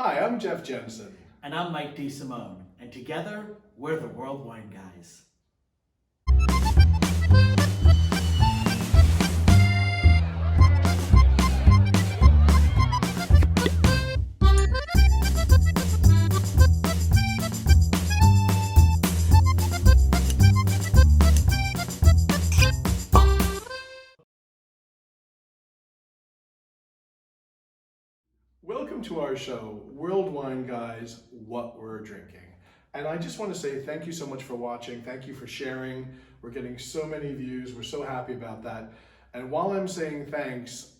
Hi, I'm Jeff Jensen. And I'm Mike DeSimone, and together, we're the World Wine Guys. Welcome to our show, World Wine Guys, What We're Drinking. And I just want to say thank you so much for watching. Thank you for sharing. We're getting so many views. We're so happy about that. And while I'm saying thanks,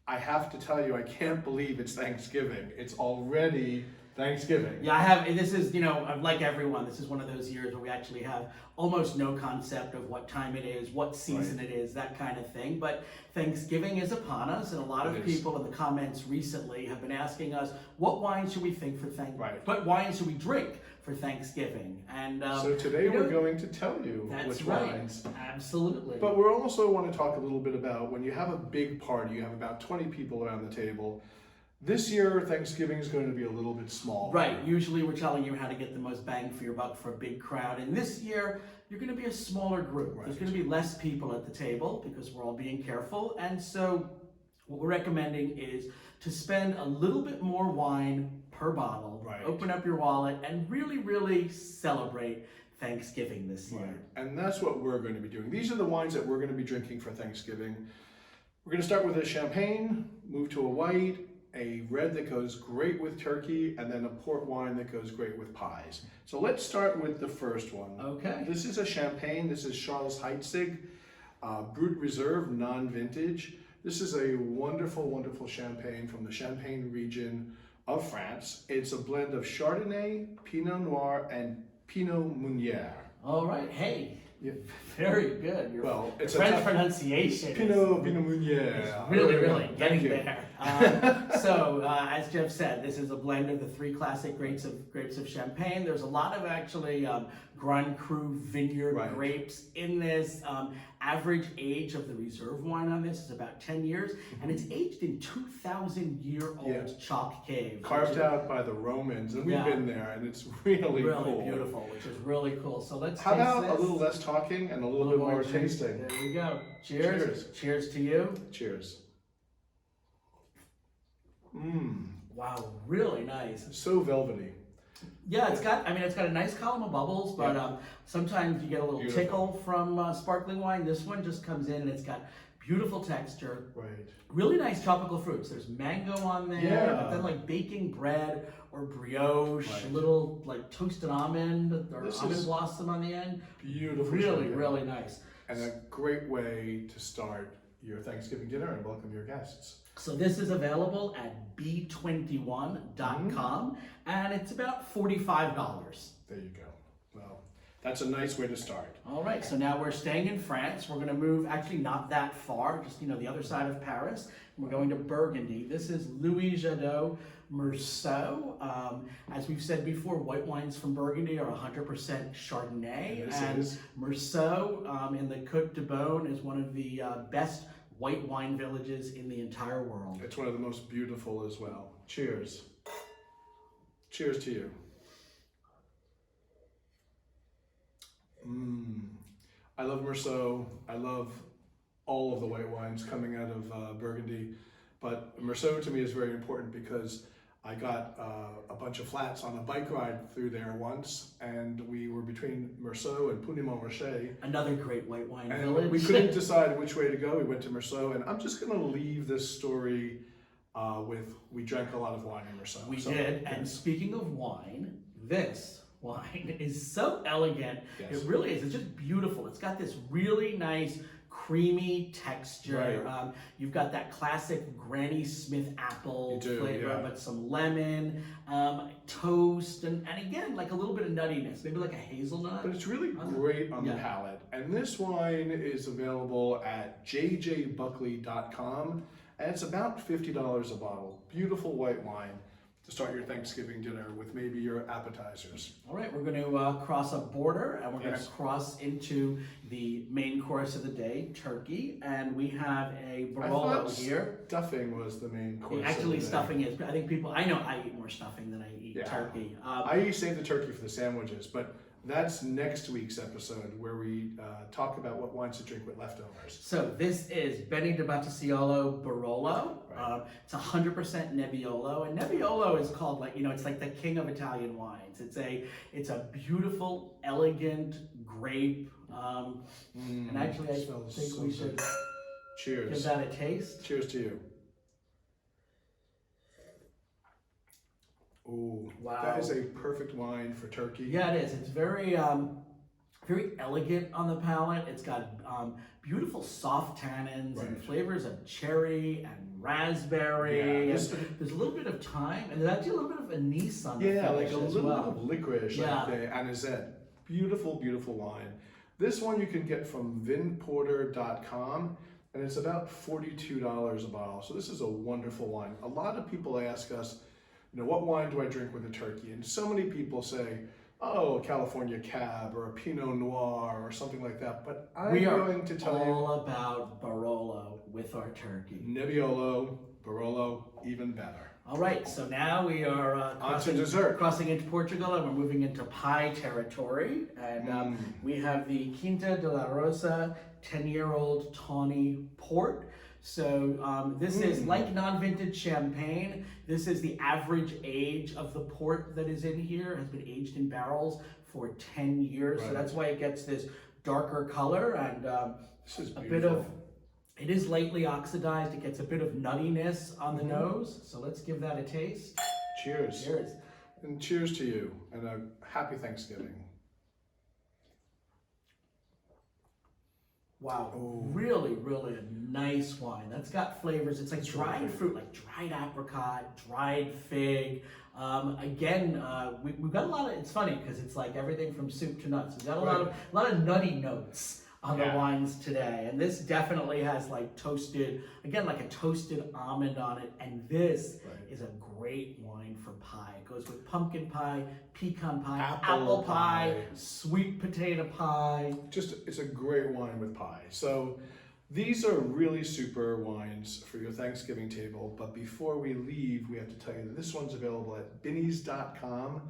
I have to tell you, I can't believe it's Thanksgiving. It's already Thanksgiving. Yeah, this is, like everyone, this is one of those years where we actually have almost no concept of what time it is, what season it is, that kind of thing. But Thanksgiving is upon us, and a lot of people in the comments recently have been asking us, what wine should we think for Thanksgiving? What wine should we drink for Thanksgiving? And so today we're going to tell you which wines. Absolutely. But we also want to talk a little bit about when you have a big party, you have about 20 people around the table. This year, Thanksgiving is going to be a little bit small. Right. Usually we're telling you how to get the most bang for your buck for a big crowd. And this year, you're going to be a smaller group. Right. There's going to be less people at the table because we're all being careful. And so what we're recommending is to spend a little bit more wine per bottle. Right. Open up your wallet and really, really celebrate Thanksgiving this year. Right. And that's what we're going to be doing. These are the wines that we're going to be drinking for Thanksgiving. We're going to start with a champagne, move to a white, a red that goes great with turkey, and then a port wine that goes great with pies. So let's start with the first one. Okay. This is a champagne. This is Charles Heidsieck, Brut Reserve, non-vintage. This is a wonderful, wonderful champagne from the Champagne region of France. It's a blend of Chardonnay, Pinot Noir, and Pinot Meunier. All right. Hey. Yeah. Very good. It's French pronunciation. Pinot Meunier. Really getting there. As Jeff said, this is a blend of the three classic grapes of Champagne. There's a lot of actually Grand Cru vineyard grapes in this. Average age of the reserve wine on this is about 10 years, and it's aged in 2,000-year-old chalk caves. Carved out by the Romans, and we've been there, and it's really cool. Really beautiful, which is really cool. So let's How about a little less talking and a little bit more tasting? There we go. Cheers. Cheers to you. Cheers. Wow, really nice. So velvety. Yeah, it's got a nice column of bubbles, but sometimes you get a little tickle from sparkling wine. This one just comes in and it's got beautiful texture. Right. Really nice tropical fruits. There's mango on there, but then like baking bread or brioche, a little like toasted almond or almond blossom on the end. Beautiful. Really nice. And a great way to start your Thanksgiving dinner and welcome your guests. So this is available at b21.com, and it's about $45. There you go. Well, that's a nice way to start. All right, so now we're staying in France. We're going to move, actually not that far, just the other side of Paris. We're going to Burgundy. This is Louis Jadot Meursault. As we've said before, white wines from Burgundy are 100% Chardonnay, and Meursault in the Côte de Beaune is one of the best white wine villages in the entire world. It's one of the most beautiful as well. Cheers. Cheers to you. I love Meursault. I love all of the white wines coming out of Burgundy, but Meursault to me is very important because I got a bunch of flats on a bike ride through there once, and we were between Meursault and Puy-de-Montrachet. Another great white wine and village. We couldn't decide which way to go. We went to Meursault, and I'm just going to leave this story with, we drank a lot of wine in Meursault. We did, and speaking of wine, this wine is so elegant. Yes. It really is. It's just beautiful. It's got this really nice creamy texture. Right. You've got that classic Granny Smith apple flavor, but some lemon, toast, and again, like a little bit of nuttiness, maybe like a hazelnut. But it's really great on the palate. And this wine is available at jjbuckley.com, and it's about $50 a bottle. Beautiful white wine. to start your Thanksgiving dinner with maybe your appetizers. All right, we're going to cross a border and we're going to Yes. cross into the main course of the day, turkey, and we have a I Barolo thought here. Stuffing was the main course. Actually, of the day. stuffing is. I think I know I eat more stuffing than I eat Yeah. turkey. I save the turkey for the sandwiches, but that's next week's episode where we talk about what wines to drink with leftovers. So this is Benny de Battistiolo Barolo. Right. It's 100% Nebbiolo, and Nebbiolo is called it's like the king of Italian wines. It's a beautiful, elegant grape. And actually, I smells think so we good. should give Cheers. that a taste. Cheers to you. Ooh, Wow. that is a perfect wine for turkey. Yeah, it is. It's very elegant on the palate. It's got beautiful soft tannins and Right. flavors of cherry and raspberry. Yeah, And there's a little bit of thyme, and there's actually a little bit of anise on the Yeah, finish like a as little well. bit of licorice, Yeah. like the anisette. Beautiful, beautiful wine. This one you can get from vinporter.com, and it's about $42 a bottle. So this is a wonderful wine. A lot of people ask us, what wine do I drink with a turkey? And so many people say, oh, a California Cab or a Pinot Noir or something like that. But I'm We are going to tell you, all about Barolo with our turkey. Nebbiolo, Barolo, even better. All right, so now we are On to dessert. crossing into Portugal, and we're moving into pie territory. And we have the Quinta de la Rosa 10-year-old tawny port. So this is like non-vintage champagne. This is the average age of the port that is in here. It has been aged in barrels for 10 years. So Right. that's why it gets this darker color and This is a beautiful. bit of, it is lightly oxidized. It gets a bit of nuttiness on the nose. So let's give that a taste. Cheers. Cheers. And cheers to you, and a happy Thanksgiving. Wow, Ooh. really, really a nice wine. That's got flavors. It's like It's dried really fruit, like dried apricot, dried fig. Again, we've got a lot of. It's funny because it's like everything from soup to nuts. We've got a lot of nutty notes on the Yeah. wines today, and this definitely has like toasted, again, like a toasted almond on it. And this Right. is a great wine for pie. It goes with pumpkin pie, pecan pie, Apple apple pie, pie. sweet potato pie. It's a great wine with pie. So these are really super wines for your Thanksgiving table. But before we leave, we have to tell you that this one's available at binnies.com,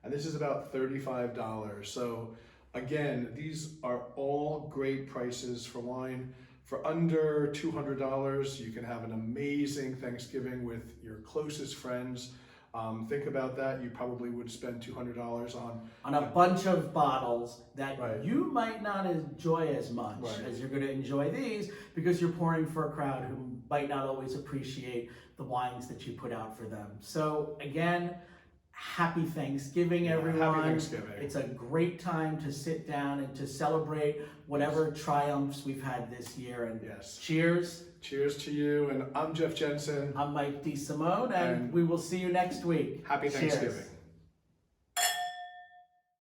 and this is about $35. So again, these are all great prices for wine. For under $200, you can have an amazing Thanksgiving with your closest friends. Think about that. You probably would spend $200 on a bunch of bottles that Right. you might not enjoy as much Right. as you're going to enjoy these because you're pouring for a crowd who might not always appreciate the wines that you put out for them. So again, happy Thanksgiving, Yeah, everyone. happy Thanksgiving. It's a great time to sit down and to celebrate whatever triumphs we've had this year. And Yes. cheers. Cheers to you, and I'm Jeff Jensen. I'm Mike DeSimone, and And we will see you next week. Happy Cheers. Thanksgiving.